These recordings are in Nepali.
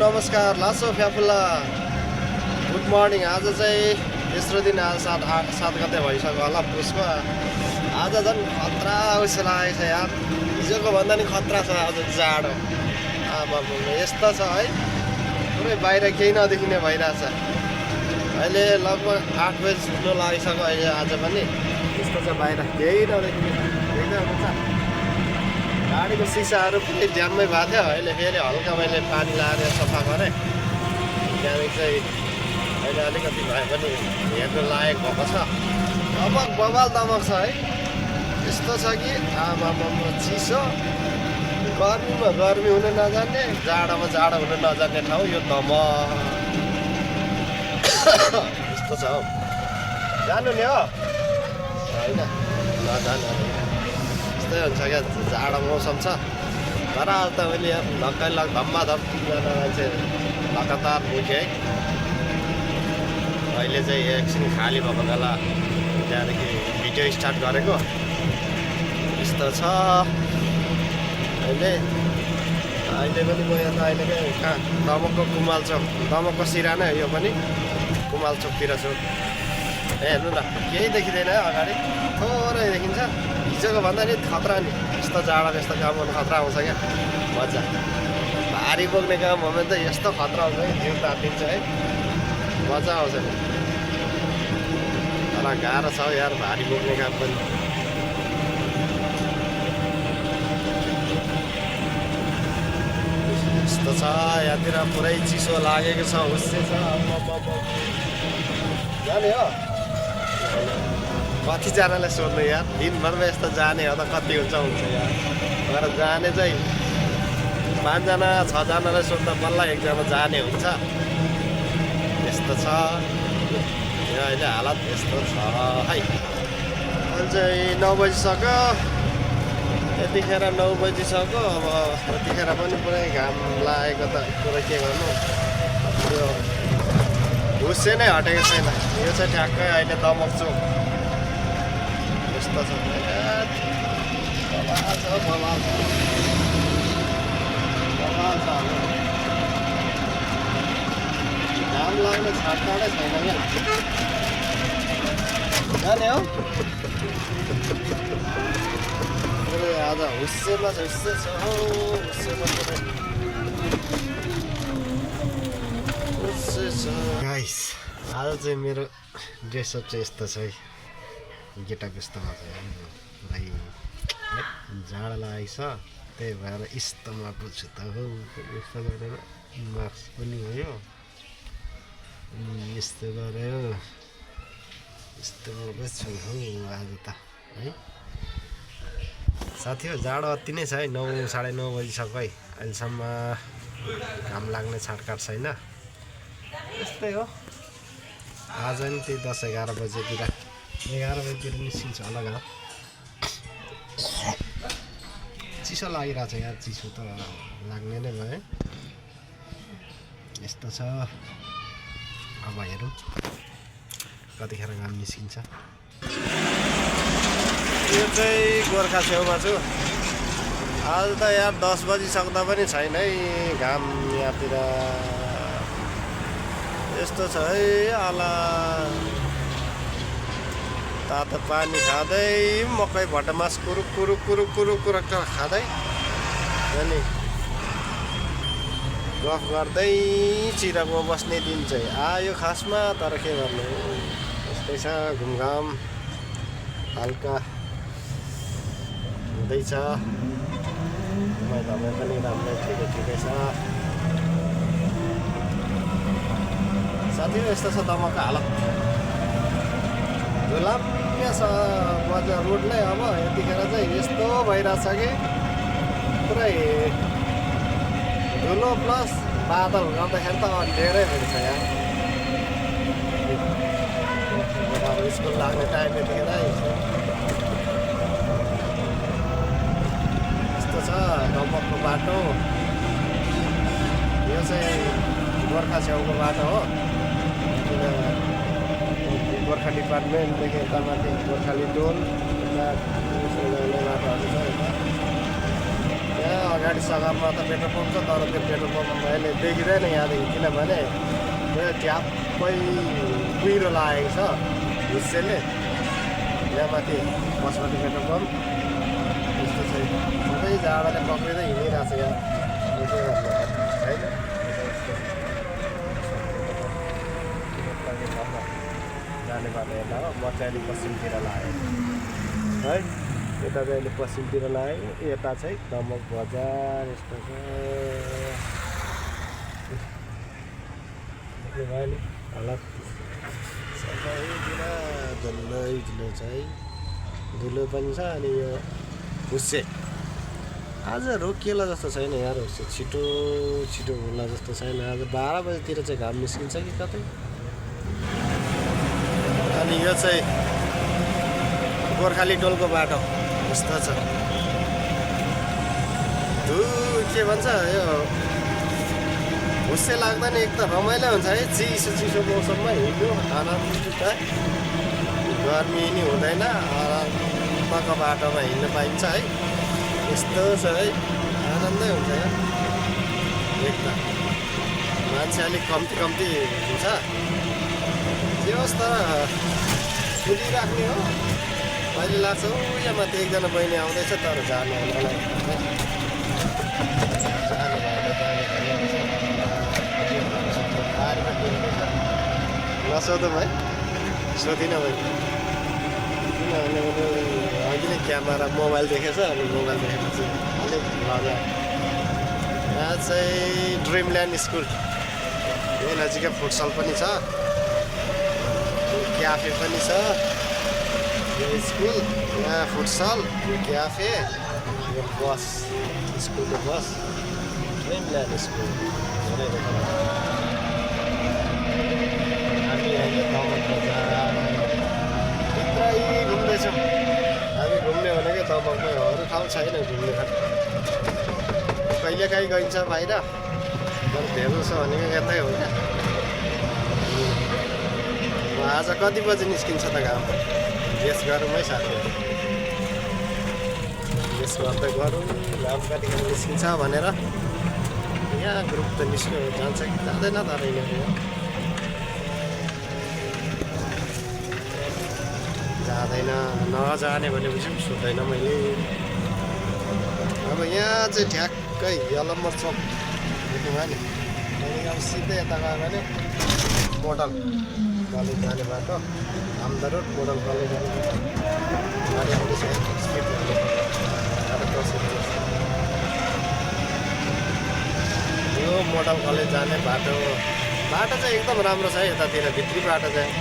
नमस्कार लासो फ्याफुल्ला गुड मर्निङ। आज चाहिँ तेस्रो दिन, आज 7 गते भइसक्यो होला पुसको। आज झन् खतरा उस लागेको छ यार, हिजोको भन्दा नि खतरा छ आज जाडो। यस्तो छ है, पुरै बाहिर केही नदेखिने भइरहेछ। अहिले लगभग 8 बजी छुट्नु लागिसक्यो अहिले। आज पनि यस्तो छ, बाहिर केही नदेखिने हुन्छ। गाडीको सिसाहरू पुरै ड्याममै भएको थियो। अहिले फेरि हल्का मैले पानी लगाएर सफा गरेँ। त्यहाँदेखि चाहिँ अहिले अलिकति भए पनि हेर्नु लायक भएको छ। दमक बबाल दमक छ है। यस्तो छ कि आमामा चिसो, गर्मीमा गर्मी हुन नजान्ने, जाडोमा जाडो हुन नजान्ने ठाउँ यो दमक। यस्तो छ हौ। जानु नि हो होइन, नजानु। यस्तै हुन्छ क्या, जाडो मौसम छ। तर अब त मैले धक्कै धम्माधम 3जना मान्छे लगातार उठेँ है। अहिले चाहिँ एकछिन खाली भएको बेला त्यहाँदेखि भिडियो स्टार्ट गरेको। यस्तो छ अहिले पनि म यहाँ त अहिले कहाँ दमकको कुमाल चोक, दमकको सिरानै यो पनि कुमाल चोकतिर छु। हेर्नु न, केही देखिँदैन है अगाडि, थोरै देखिन्छ। हिजोको भन्दा नि खतरा नि। यस्तो जाडो यस्तो काम गर्नु खतरा आउँछ क्या, मजा। भारी बोक्ने काम हो भने त यस्तो खतरा हुन्छ कि जिउ तातिन्छ है, मजा आउँछ नि। तर गाह्रो छ यार भारी बोक्ने काम पनि। यस्तो छ यहाँतिर, पुरै चिसो लागेको छ, हुस्से छ। जाने हो कतिजनाले सोध्नु यार, दिनभरमा यस्तो जाने हो त कति हुन्छ यार। तर जाने चाहिँ 5जना 6जनालाई सोध्दा बल्ल एकजना जाने हुन्छ। यस्तो छ यो अहिले हालत, यस्तो छ है। अहिले चाहिँ 9 बजिसक्यो। यतिखेर 9 बजिसक्यो। अब यतिखेर पनि पुरै घाम लागेको त पुरै के गर्नु, यो हुस्से नै हटेको छैन। यो चाहिँ ठ्याक्कै अहिले दमक चोक। यस्तो छ, बवाल छ। घाम लाग्ने छाडकाडै छैन क्या। जाने हो पुरै आज हुस्सेमा छ, हुस्से छ हौ, हुस्सेमा पुरै हुस्से छ। गाइस आज चाहिँ मेरो ड्रेसअप चाहिँ यस्तो छ है, गेटअप यस्तोमा छ पुरै जाडो लागेको छ। त्यही भएर यस्तोमा पुग्छु त हौ। यस्तो गरेर मास्क पनि भयो, यस्तो गऱ्यो, यस्तोमा छु हौ आज त है। साथी हो, जाडो अति नै छ है। 9 साढे 9 बजिसक्यो है। अहिलेसम्म घाम लाग्ने छाटकाट छैन। यस्तै हो। आज नि त्यही 10-11 बजेतिर 11 बजीतिर निस्किन्छ होला घाम। चिसो लागिरहेको छ यार, चिसो त लाग्ने नै भयो। यस्तो छ। अब हेरौँ कतिखेर घाम निस्किन्छ। यो चाहिँ गोर्खा छेउमा छु। आज त यार 10 बजिसक्दा पनि छैन है घाम यहाँतिर। यस्तो छ है। आला तातो पानी खाँदै, मकै भटमास कुरुक कुरुक कुरुक कुरुक कुरुक खाँदै अनि गफ गर्दै चिरामा बस्ने दिन चाहिँ आयो खासमा। तर के गर्नु, यस्तै छ, घुमघाम हल्का हुँदैछ। समय पनि राम्रै ठिकै छ साथी। यस्तो छ दमकको हालत, झुलाम्य छ बजार रोड नै। अब यतिखेर चाहिँ यस्तो भइरहेछ कि पुरै धुलो प्लस बादल गर्दाखेरि त अँध्यारै हुन्छ यहाँ। अब स्कुल लाग्ने टाइम यतिखेर यस्तो छ दमकको बाटो। यो चाहिँ गोर्खा छेउको बाटो हो। गोर्खा डिपार्टमेन्टदेखि यता माथि गोर्खाली टोल, यता बाटोहरू छ। यता त्यहाँ अगाडि सगरमा त पेट्रोल पम्प छ तर त्यो पेट्रोल पम्प अहिले देखिँदैन यहाँदेखि किनभने ट्याप्पै कुहिरो लागेको छ हुस्सेले यहाँ माथि बसमती पेट्रोल पम्प यस्तो चाहिँ सबै जाडाले पक्रिँदै हिँडिरहेको छ यहाँ होइन जाने बाटो हेर्दा हो म चाहिँ अहिले पश्चिमतिर लाग्यो है यता चाहिँ अहिले पश्चिमतिर लाग्यो यता चाहिँ दमक बजार यस्तो छ भयो नि हालत सबैतिर धुलो चाहिँ धुलो पनि छ अनि यो हुस्से आज रोकिएला जस्तो छैन यार हुस्से छिटो छिटो होला जस्तो छैन आज 12 बजीतिर चाहिँ घाम निस्किन्छ कि कतै अनि यो चाहिँ गोर्खाली टोलको बाटो यस्तो छ के भन्छ यो हुस्से लाग्दैन एक त रमाइलो हुन्छ है चिसो चिसो मौसममा हिँड्नु आनन्दित है गर्मी नि हुँदैन आरामको बाटोमा हिँड्नु पाइन्छ है यस्तो छ है आनन्दै हुन्छ एक त मान्छे अलिक कम्ती हुन्छ जे होस् तर कुदिराख्ने हो अहिले लाग्छ यहाँ माथि एकजना बहिनी आउँदैछ तर जानु नसोधौँ है सोधिनँ मैले किनभने अघि नै क्यामेरा मोबाइल देखेछ अनि मोबाइल देखेपछि अलिक लजा यहाँ चाहिँ ड्रिमल्यान्ड स्कुल यही नजिकै फुटसल पनि छ क्याफे पनि छ यो स्कुल यहाँ फुटसल क्याफे यो बस स्कुलको बस ड्रिमल्यान्ड स्कुल हामी अहिले दमक बजार भित्रै घुम्दैछौँ हामी घुम्ने भनेकै दमकमै हो अरू ठाउँ छैन घुम्ने कहिलेकाहीँ गइन्छ बाहिर तर धेर छ भनेको यतै हो क्या आज कति बजी निस्किन्छ त घाम गेस गरौँ है साथीहरू गेस गर्दै गरौँ घाम कतिखेर निस्किन्छ भनेर यहाँ ग्रुप त निस्क्यो जान्छ कि जाँदैन तर यिनीहरू जाँदैन नजाने भनेपछि पनि सुन्दैन मैले अब यहाँ चाहिँ ठ्याक्कै यलम्बर चौक देख्नु भयो नि त्यहाँदेखि अब सिधै यता गयो भने मोडल कलेज जाने बाटो आमदा रोड मोडल कलेज जाने बाटो गाडी आउँदैछ स्पिड यो मोडल कलेज जाने बाटो चाहिँ एकदम राम्रो छ है यतातिर भित्री बाटो चाहिँ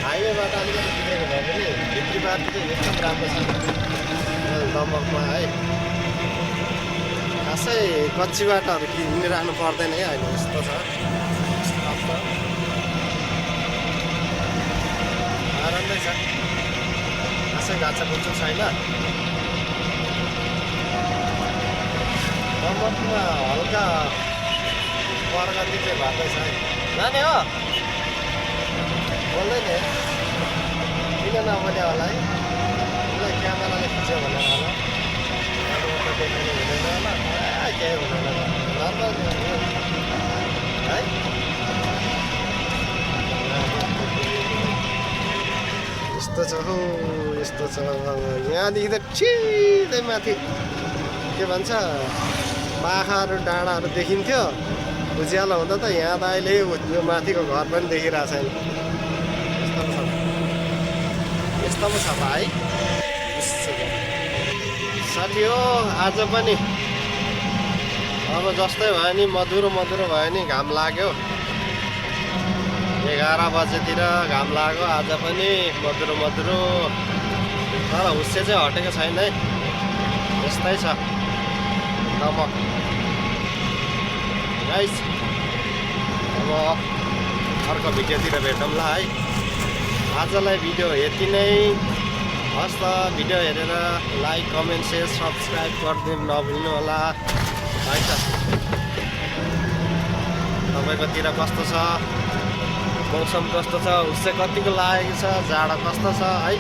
हाइवेबाट अलिकति बिग्रेको भए पनि भित्री बाटो चाहिँ एकदम राम्रो छ दमकमा है खासै कच्ची बाटोहरू हिँडिराख्नु पर्दैन है अहिले यस्तो छ आरामै छ खासै गाछा बुझ्छु छैन दमकमा हल्का प्रगति चाहिँ भएकै छ है जाने हो बोल्दैन किन नबोल्यो होला है उसलाई क्यामेराले खिच्यो भनेर होला देखाउनु हुँदैन होला केही हुँदैन नर्मल है यस्तो छ हौ यस्तो छ यहाँदेखि त छिटै माथि के भन्छ बाखाहरू डाँडाहरू देखिन्थ्यो उज्यालो हुँदा त यहाँ त अहिले यो माथिको घर पनि देखिरहेको छैन यस्तो पो छ त है साथी हो आज पनि अब जस्तै भयो नि मधुरो भयो नि घाम लाग्यो 11 बजेतिर घाम लाग्यो आज पनि मधुरो तर हुस्से चाहिँ हटेको छैन है यस्तै छ दमक गाइस अब अर्को भिडियोतिर भेटौँला है आजलाई भिडियो यति नै हस् त भिडियो हेरेर लाइक कमेन्ट सेयर सब्सक्राइब गरिदिनु नभुल्नु होला है त तपाईँकोतिर कस्तो छ मौसम कस्तो छ हुस्से कतिको लागेको छ जाडो कस्तो छ है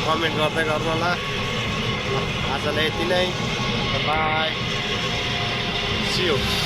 कमेन्ट गर्दै गर्नु होला आजलाई यति नै बाई सी यू